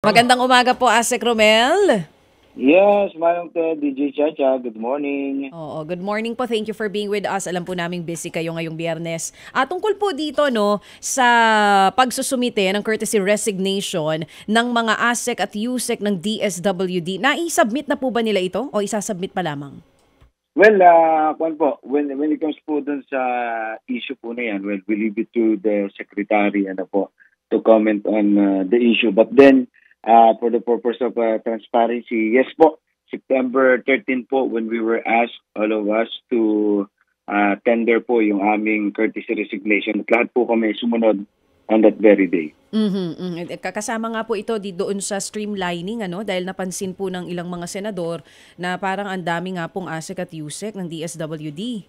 Magandang umaga po, Asek Romel. Yes, Manong Ted, DJ Chacha, good morning. Oo, good morning po. Thank you for being with us. Alam po naming busy kayo ngayong Biyernes. Tungkol po dito no sa pagsusumite ng courtesy resignation ng mga ASEC at USEC ng DSWD. Nai-submit na po ba nila ito o isasubmit pa lamang? Well, when it comes po dun sa issue po na yan, well, we leave it to the secretary to comment on the issue. But then, for the purpose of transparency, yes po, September 13 po when we were asked, all of us, to tender po yung aming courtesy resignation. At lahat po kami sumunod on that very day. Kasama nga po ito doon sa streamlining dahil napansin po ng ilang mga senador na parang ang dami nga pong ASEC at USEC ng DSWD.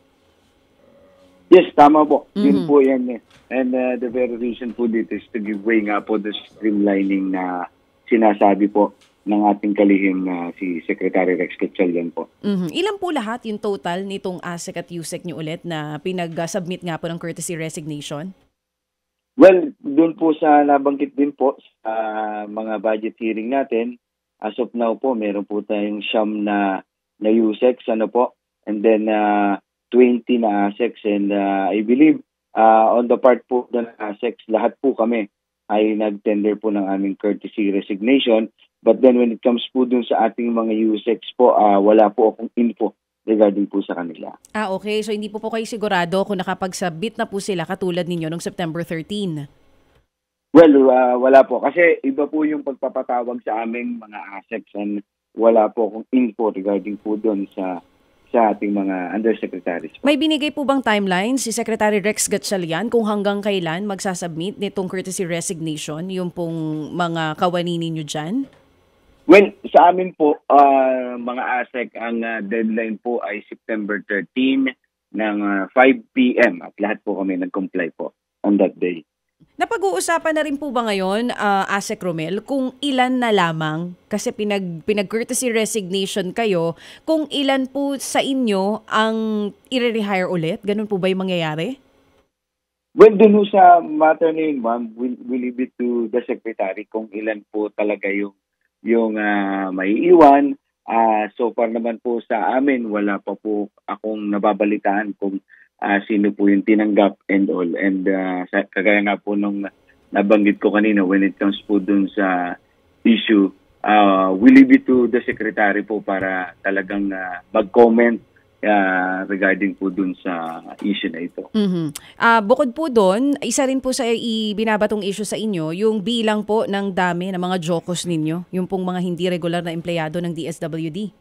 Yes, tama po. Yun po yan. And the very reason po dito is to give way nga po the streamlining na sinasabi po ng ating kalihim na si Secretary Rex Gatchalian po. Ilan po lahat yung total nitong ASEC at USEC nyo ulit na pinag-submit nga po ng courtesy resignation? Well, doon po sa nabanggit din po sa mga budget hearing natin, as of now po, meron po tayong siyam na USECs, and then 20 na ASECs, and I believe on the part po ng ASECs, lahat po kami ay nag-tender po ng aming courtesy resignation. But then when it comes po dun sa ating mga USECs po, wala po akong info regarding po sa kanila. Okay. So hindi po kayo sigurado kung nakapag-submit na po sila katulad ninyo noong September 13? Well, wala po. Kasi iba po yung pagpapatawag sa aming mga ASECs, and wala po akong info regarding po doon sa ating mga undersecretaries po. May binigay po bang timeline si Secretary Rex Gatchalian kung hanggang kailan magsasubmit nitong courtesy resignation, yung pong mga kawani ninyo dyan? Well, sa amin po, mga ASEC, ang deadline po ay September 13 ng 5 p.m. At lahat po kami nag-comply po on that day. Napag-uusapan na rin po ba ngayon, Asek Romel, kung ilan na lamang, kasi pinag-courtesy resignation kayo, kung ilan po sa inyo ang i-rehire ulit? Ganun po ba yung mangyayari? Well, dun sa matter na yun, ma'am, we leave it to the secretary kung ilan po talaga yung maiiwan. So far naman po sa amin, wala pa po akong nababalitaan kung sino po yung tinanggap and all. And kagaya nga po nung nabanggit ko kanina, when it comes po dun sa issue, we leave it to the secretary po para talagang mag-comment regarding po dun sa issue na ito. Bukod po dun, isa rin po sa ibinabatong issue sa inyo, yung bilang po ng dami ng mga jokos ninyo, yung pong mga hindi regular na empleyado ng DSWD.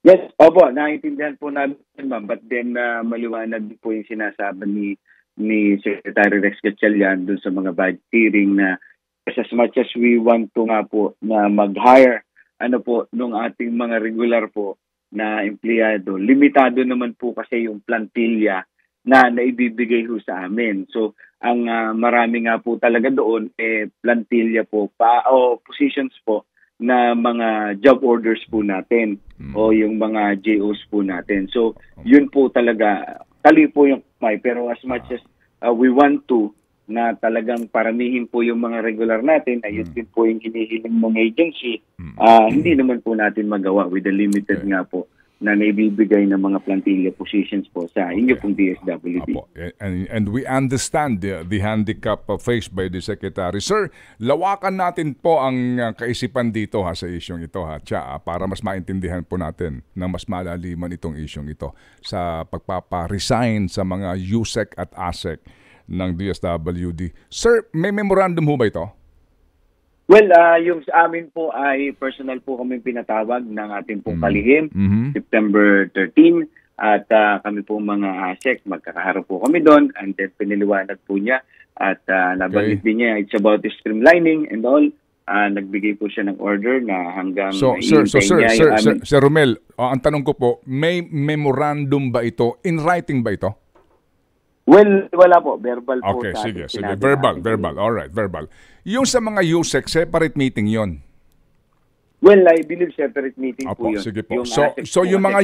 Yes, opo, naiintindihan po namin, ma'am. But then, maliwanag po yung sinasabi ni Secretary Rex Gatchalian dun sa mga budget hearing na as much as we want to nga po na mag-hire nung ating mga regular po na empleyado, limitado naman po kasi yung plantilla na naibibigay ho sa amin. So, ang marami nga po talaga doon, plantilla po o positions po na mga job orders po natin o yung mga JOs po natin. So, yun po talaga, tali po yung may. Pero as much as we want to, na talagang paramihin po yung mga regular natin, ayun din po yung hinihiling mong agency, hindi naman po natin magawa with the limited nga po na naibibigay ng mga plantilla positions po sa inyo pong DSWD. And we understand the handicap faced by the Secretary. Sir, lawakan natin po ang kaisipan dito sa isyong ito para mas maintindihan po natin na mas malaliman itong isyong ito sa pagpaparesign sa mga USEC at ASEC ng DSWD. Sir, may memorandum ho ba ito? Well, yung sa amin po ay personal po kami pinatawag ng ating pong kalihim, September 13, at kami po mga ASEC, magkakaharap po kami doon, and then piniliwanag po niya at nabanggit din niya, it's about the streamlining and all. Nagbigay po siya ng order na hanggang Sir Romel, ang tanong ko po, may memorandum ba ito? In writing ba ito? Well, wala po. Verbal po. Okay, sige. Verbal. Alright, verbal. Yung sa mga USEC, separate meeting yon. Well, I believe separate meeting po yun. Sige po. So yung mga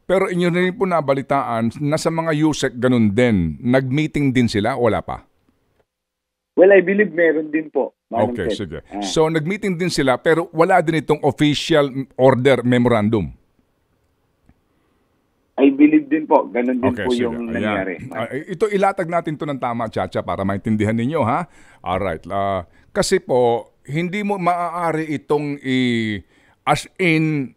Pero inyo rin po nabalitaan na sa mga USEC ganun din. Nag-meeting din sila? Wala pa? Well, I believe meron din po. Manong Okay, Ted. sige. So, nag-meeting din sila pero wala din itong official order memorandum. I believe din po. Ganun din Okay, po sige. yung Ayan. nangyari. Ito, ilatag natin to ng tama, Chacha, para maintindihan ninyo, ha? Alright. Kasi po, hindi mo maaari itong as in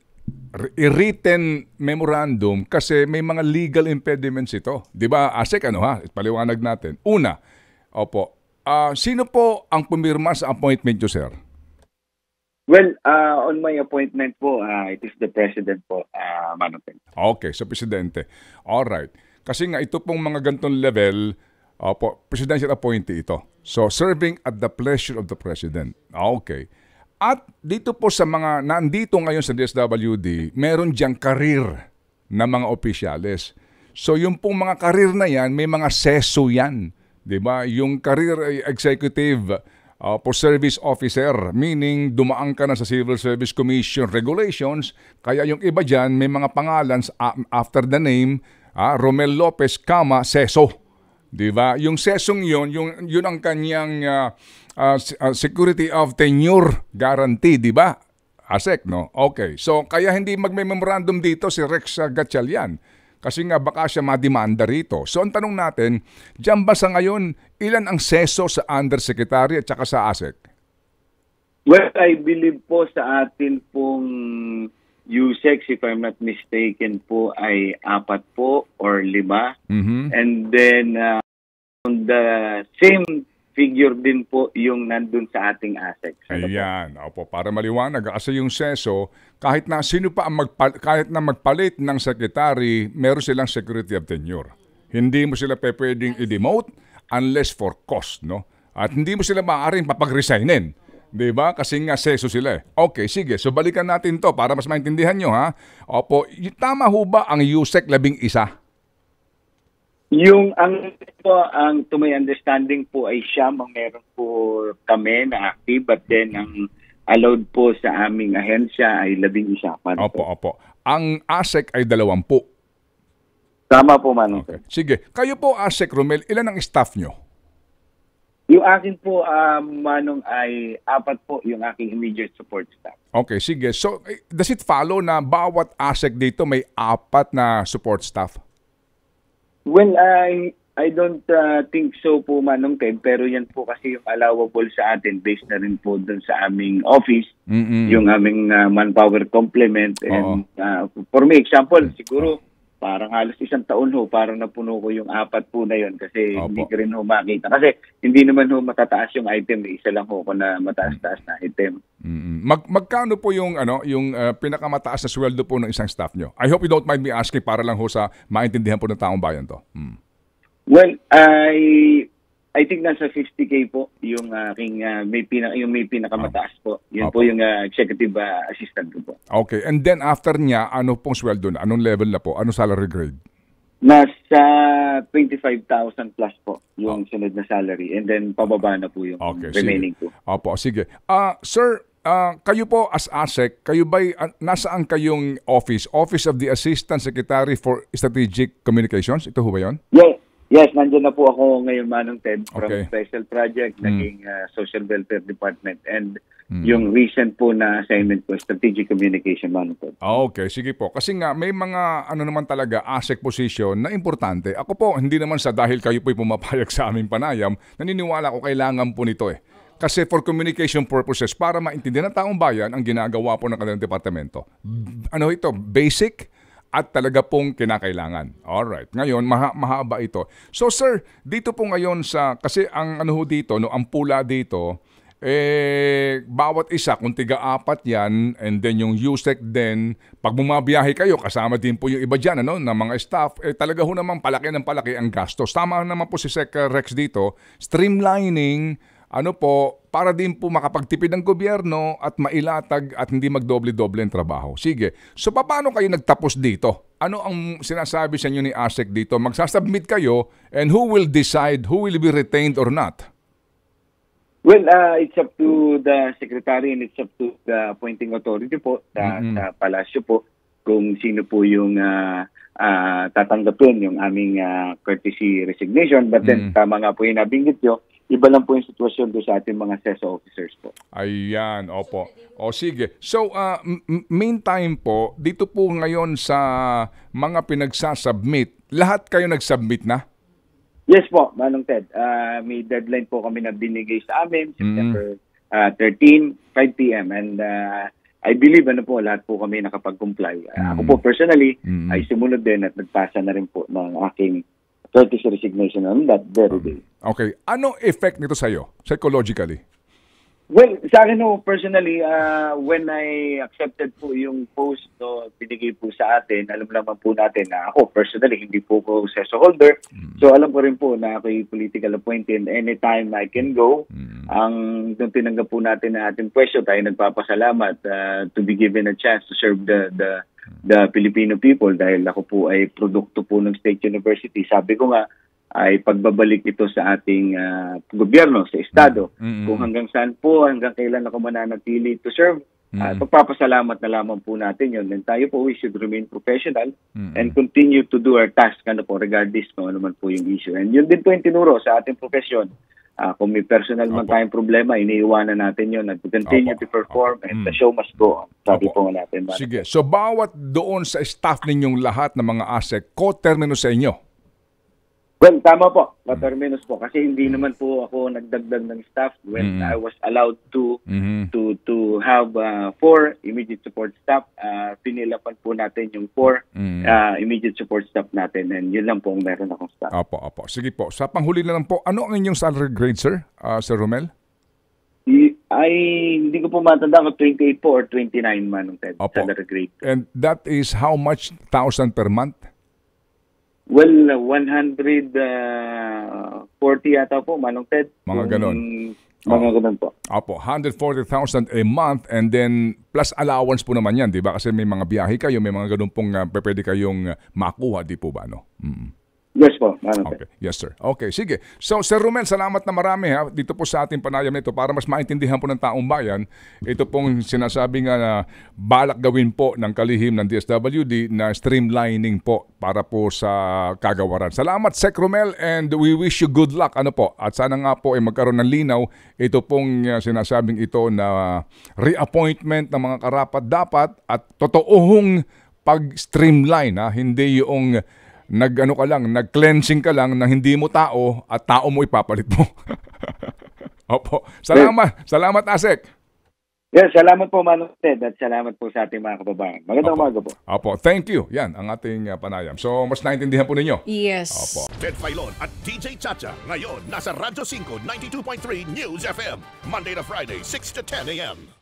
written memorandum kasi may mga legal impediments ito. Di ba, Asek, paliwanag natin. Una, sino po ang pumirma sa appointment nyo, sir? Well, on my appointment po, it is the President po, Manong Ted. Okay, so Presidente. Alright. Kasi nga ito pong mga gantong level, presidential appointee ito. So, serving at the pleasure of the President. Okay. At dito po sa mga nandito ngayon sa DSWD, meron diyang karir na mga opisyales. So, yung pong mga karir na yan, may mga seso yan. Diba? Yung career executive for service officer, meaning dumaan ka na sa Civil Service Commission regulations, kaya yung iba dyan, may mga pangalan after the name, Romel Lopez, Seso. Diba? Yung sesong yun ang kanyang security of tenure guarantee, diba? Asek, no? Okay. So, kaya hindi magme-memorandum dito si Rex Gatchalian. Kasi nga baka siya mademanda rito. So ang tanong natin, diyan ba sa ngayon, ilan ang seso sa undersecretary at saka sa ASEC? Well, I believe po sa atin pong USEC, if I'm not mistaken po, ay 4 po or 5. Mm-hmm. And then, on the same figure din po yung nandun sa ating ASEC. Ayan, para maliwanag. Kasi yung seso, kahit na sino pa ang kahit na magpalit ng secretary, meron silang security of tenure. Hindi mo sila pwedeng i-demote unless for cost, no? At hindi mo sila maaaring papag-resignin. Diba? Kasi nga seso sila eh. Okay, sige. So balikan natin to para mas maintindihan nyo, ha? Tama ho ba ang USEC 11? Ang to my understanding po ay siyam ang meron po kami na active, but then ang allowed po sa aming ahensya ay 11. Opo. Ang ASEC ay 20. Tama po, Manong. Okay. Sige. Kayo po, ASEC, Romel, ilan ang staff nyo? Yung akin po, Manong, ay 4 po yung aking immediate support staff. Okay, sige. So, does it follow na bawat ASEC dito may 4 na support staff? Well, I don't think so po, Manong Ted, pero yan po kasi yung allowable sa atin based na rin po dun sa aming office, yung aming manpower complement. And for me, example, siguro parang halos 1 taon ho, parang napuno ko yung 4 po na yun kasi hindi ko rin ho makita. Kasi hindi naman ho matataas yung item, isa lang ho ko na mataas-taas na item. Magkano po yung pinakamataas na sweldo po ng isang staff nyo? I hope you don't mind me asking para lang ho sa maintindihan po ng taong bayan to. Well, I think nasa 50K po yung aking may pinakamataas po. Yun po yung executive assistant ko po. Okay, and then after niya, ano pong sweldo na? Anong level na po? Anong salary grade? Nasa 25,000 plus po yung sunod na salary, and then pababa na po yung remaining po. Opo, sige. Sir, kayo po as ASEC, kayo ba'y nasaan kayong office? Office of the Assistant Secretary for Strategic Communications? Ito ho ba yun? Yes, nandiyan na po ako ngayon, Manong Ted, from Okay. Special Project, naging Social Welfare Department, and yung recent po na assignment po, Strategic Communication, Manong Ted. Okay, sige po. Kasi nga may mga naman talaga ASEC position na importante. Ako po, hindi naman sa dahil kayo po'y pumapayag sa aming panayam, naniniwala ko kailangan po nito eh. Kasi for communication purposes, para maintindihan ng taong bayan ang ginagawa po ng kanilang departamento. Ano ito? Basic at talaga pong kinakailangan. Alright. Ngayon, mahaba ito. So sir, dito po ngayon kasi ang dito, ang pula dito, bawat isa, kung tiga-4 yan, and then yung USEC din, pag bumabiyahe kayo, kasama din po yung iba dyan, na mga staff, talaga ho naman palaki ng palaki ang gastos. Tama naman po si Sec Rex dito, streamlining, para din po makapagtipid ng gobyerno at mailatag at hindi magdoble-doble ang trabaho. Sige. So, paano kayo nagtapos dito? Ano ang sinasabi sa inyo ni ASEC dito? Magsasubmit kayo and who will decide who will be retained or not? Well, it's up to the secretary and it's up to the appointing authority po sa palasyo po kung sino po yung tatanggapin yung aming courtesy resignation. But then, tama nga po yung nabinggit nyo, iba lang po yung sitwasyon doon sa ating mga CESA officers po. Ayan, opo. O sige. So, meantime po, dito po ngayon sa mga pinagsasubmit, lahat kayo nag-submit na? Yes po, Manong Ted. May deadline po kami na binigay sa amin, September 13, 5 p.m. And I believe lahat po kami nakapag-comply. Ako po personally ay sumunod din at nagpasa na rin po ng aking courtesy resignation on that very day. Okay. Ano effect nito sa'yo, psychologically? Well, sa akin personally, when I accepted po yung post binigay po sa atin, alam naman po natin na ako personally, hindi po ko CESA holder. So alam ko rin po na ako'y political appointed anytime I can go. Nung tinanggap po natin na ating pwesto, tayo nagpapasalamat to be given a chance to serve the Filipino people dahil ako po ay produkto po ng State University. Sabi ko nga, ay pagbabalik ito sa ating gobyerno, sa Estado. Kung hanggang saan po, hanggang kailan ako mananatili to serve, pagpapasalamat na lamang po natin yun. And tayo po, we should remain professional and continue to do our task regardless kung ano man po yung issue. And yun din po yung tinuro sa ating profesyon. Kung may personal man tayong problema, iniiwanan natin yun at to continue to perform and the show must go on. Sabi po nga natin. Sige. So bawat doon sa staff ninyong lahat ng mga ASEC, co-termino sa inyo? Well, tama po. Paterminus po. Kasi hindi naman po ako nagdagdag ng staff when I was allowed to have 4 immediate support staff. Pinilapan po natin yung 4 immediate support staff natin. And yun lang po ang meron akong staff. Opo. Sige po. Sa panghuli na lang po, ano ang inyong salary grade, sir? Sir Romel? Ay, hindi ko po matanda kung 28 po or 29 Manong Ted. Salary grade. And that is how much thousand per month? Well, 140 yata po, Manong Ted. Mga ganon. Mga ganon po. Opo, 140,000 a month and then plus allowance po naman yan, di ba? Kasi may mga biyahe kayo, may mga ganon pong pwede kayong makuha, di po ba? No? Yes po, Manong Ted. Okay. Yes, sir. Okay, sige. So, Sir Romel, salamat na marami dito po sa ating panayam nito para mas maintindihan po ng taong bayan. Ito pong sinasabi nga na balak gawin po ng kalihim ng DSWD na streamlining po para po sa kagawaran. Salamat, Sec Romel, and we wish you good luck. At sana nga po ay magkaroon ng linaw ito pong sinasabing ito na reappointment ng mga karapat-dapat at totoong pag-streamline. Hindi yung nag-cleansing ka lang na hindi mo tao at tao mo ipapalit mo. Opo. Salamat, Asek. Yes, salamat po, Manong Ted, at salamat po sa ating mga kababayan. Magandang umaga po. Opo, thank you. Yan ang ating panayam. So, mas naintindihan po ninyo. Yes. Opo. Ted Filon at DJ Chacha. Ngayon, nasa Radyo 5, 92.3 News FM. Monday to Friday, 6 to 10 a.m.